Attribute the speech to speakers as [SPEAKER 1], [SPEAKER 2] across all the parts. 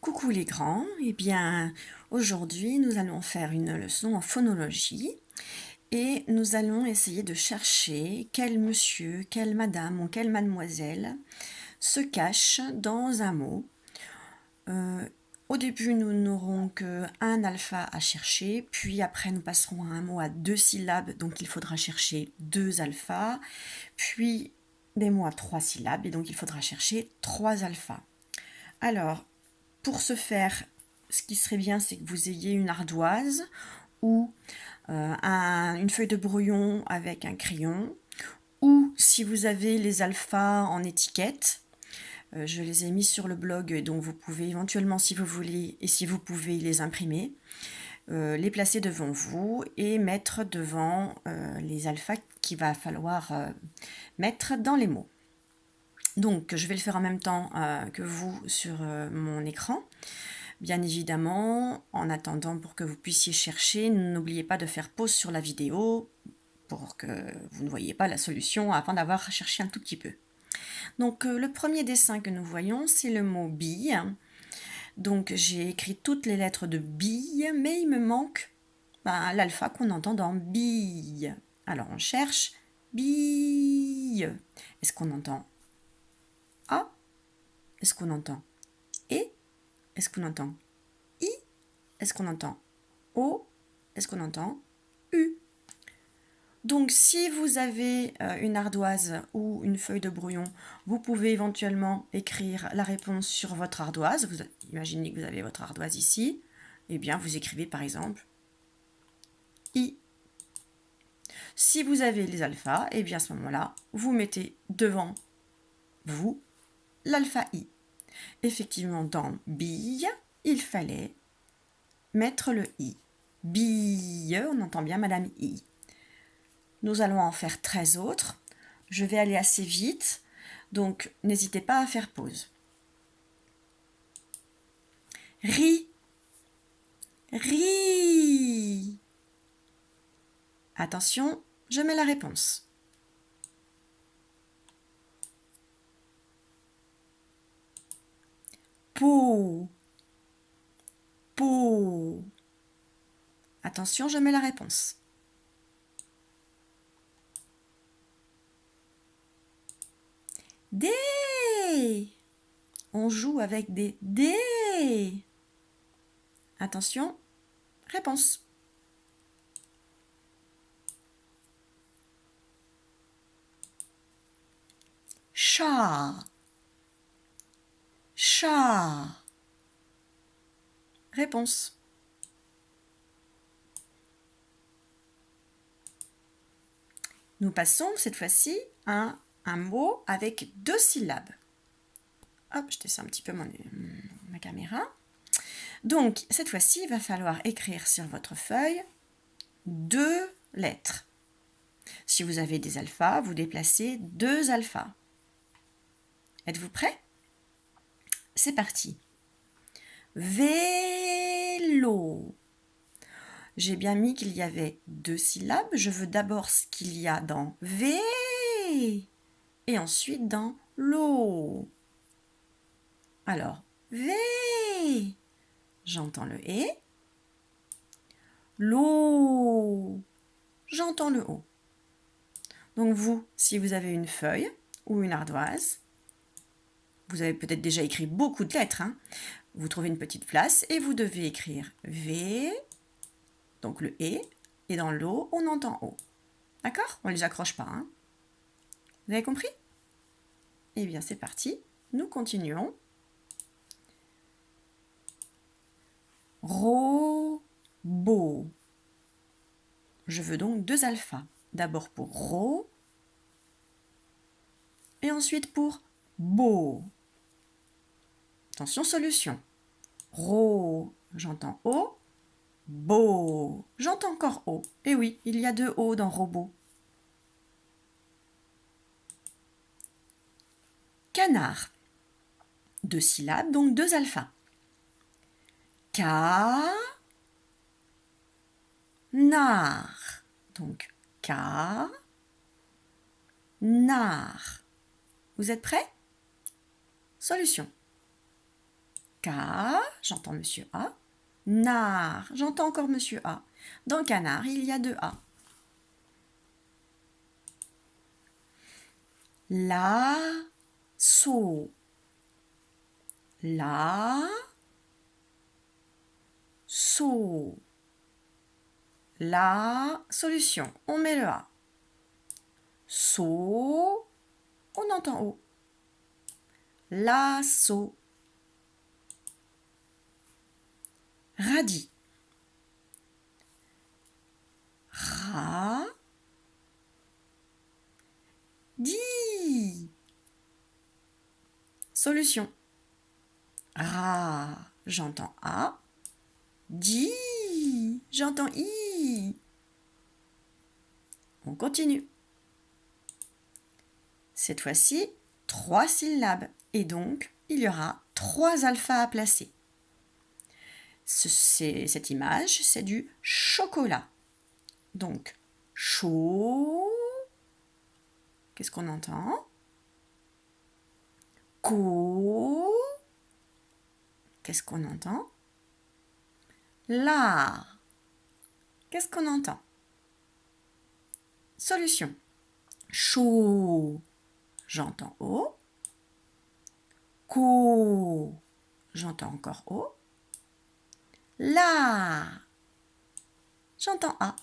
[SPEAKER 1] Coucou les grands, eh bien aujourd'hui nous allons faire une leçon en phonologie et nous allons essayer de chercher quel monsieur, quelle madame ou quelle mademoiselle se cache dans un mot. Euh, Au début nous n'aurons qu'un alpha à chercher, puis après nous passerons à un mot à 2 syllabes, donc il faudra chercher 2 alphas, puis des mots à 3 syllabes et donc il faudra chercher 3 alphas. Alors, pour ce faire, ce qui serait bien, c'est que vous ayez une ardoise ou une feuille de brouillon avec un crayon, ou si vous avez les alphas en étiquette, je les ai mis sur le blog, donc vous pouvez éventuellement, si vous voulez, et si vous pouvez les imprimer, les placer devant vous et mettre devant les alphas qu'il va falloir mettre dans les mots. Donc, je vais le faire en même temps que vous sur mon écran. Bien évidemment, en attendant pour que vous puissiez chercher, n'oubliez pas de faire pause sur la vidéo pour que vous ne voyiez pas la solution avant d'avoir cherché un tout petit peu. Donc, le premier dessin que nous voyons, c'est le mot bille. Donc, j'ai écrit toutes les lettres de bille, mais il me manque l'alpha qu'on entend dans bille. Alors, on cherche bille. Est-ce qu'on entend A? Est-ce qu'on entend E? Est-ce qu'on entend I? Est-ce qu'on entend O? Est-ce qu'on entend U? Donc si vous avez une ardoise ou une feuille de brouillon, vous pouvez éventuellement écrire la réponse sur votre ardoise. Vous imaginez que vous avez votre ardoise ici. Eh bien, vous écrivez par exemple I. Si vous avez les alphas, eh bien à ce moment-là, vous mettez devant vous l'alpha I. Effectivement, dans bille, il fallait mettre le I. Bille, on entend bien Madame I. Nous allons en faire 13 autres. Je vais aller assez vite, donc n'hésitez pas à faire pause. Ri. Ri. Attention, je mets la réponse. Peau. Peau. Attention, je mets la réponse. Dé. On joue avec des dés. Attention, réponse. Chat. Chat. Réponse. Nous passons cette fois-ci à un mot avec 2 syllabes. Hop, je descends un petit peu ma caméra. Donc, cette fois-ci, il va falloir écrire sur votre feuille 2 lettres. Si vous avez des alphas, vous déplacez 2 alphas. Êtes-vous prêts? C'est parti. Vélo. J'ai bien mis qu'il y avait 2 syllabes. Je veux d'abord ce qu'il y a dans V et ensuite dans l'eau. Alors, V. J'entends le E. L'eau. J'entends le O. Donc vous, si vous avez une feuille ou une ardoise, vous avez peut-être déjà écrit beaucoup de lettres, hein, vous trouvez une petite place et vous devez écrire V, donc le E, et dans l'eau, on entend O. D'accord? On ne les accroche pas. Hein. Vous avez compris? Eh bien, c'est parti. Nous continuons. Robot. Je veux donc 2 alphas. D'abord pour ro et ensuite pour beau. Attention, solution. Ro, j'entends O. Beau, j'entends encore O. Et oui, il y a 2 O dans robot. Canard. 2 syllabes, donc 2 alphas. Ca. Nar. Donc ca. Nar. Vous êtes prêts? Solution. Car, j'entends monsieur A. Nar, j'entends encore monsieur A. Dans canard, il y a 2 A. La, so. La, so. La, solution, on met le A. So, on entend O. La, so. Radis. Ra, di. Solution. Ra, j'entends A. Di, j'entends I. On continue. Cette fois-ci, 3 syllabes. Et donc, il y aura 3 alphas à placer. Cette image, c'est du chocolat. Donc, chaud. Qu'est-ce qu'on entend? Co. Qu'est-ce qu'on entend? La. Qu'est-ce qu'on entend? Solution. Chaud. J'entends O. Co. J'entends encore O. La. J'entends A.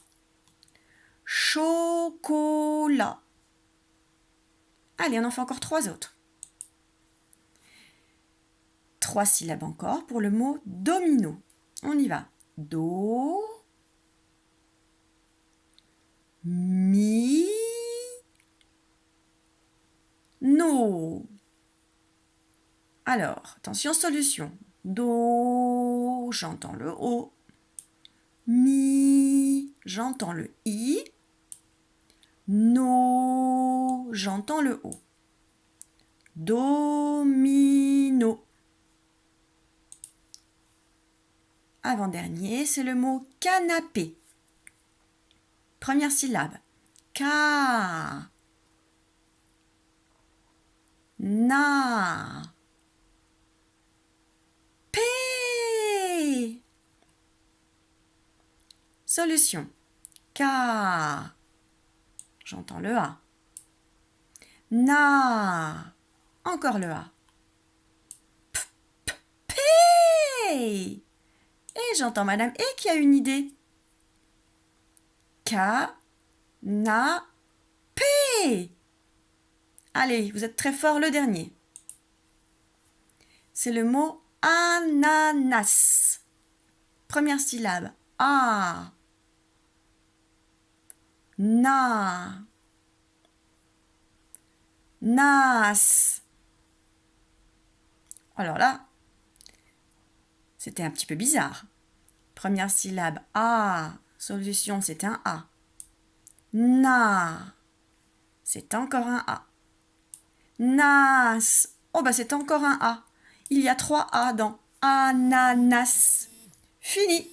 [SPEAKER 1] Chocolat. Allez, on en fait encore 3 autres. 3 syllabes encore pour le mot domino. On y va. Do. Mi. No. Alors, attention, solution. Do, j'entends le O. Mi, j'entends le I. No, j'entends le O. Domino. Avant-dernier, c'est le mot canapé. Première syllabe. Ka. Na. P. Solution. Ka. J'entends le A. Na. Encore le A. P. Et j'entends Madame E qui a une idée. Ka. Na. P. Allez, vous êtes très fort, le dernier. C'est le mot ananas. Première syllabe. A. Na. Nas. Alors là, c'était un petit peu bizarre. Première syllabe A. Solution, c'est un A. Na. C'est encore un A. Nas. Oh bah c'est encore un A. Il y a 3 A dans ananas. Fini.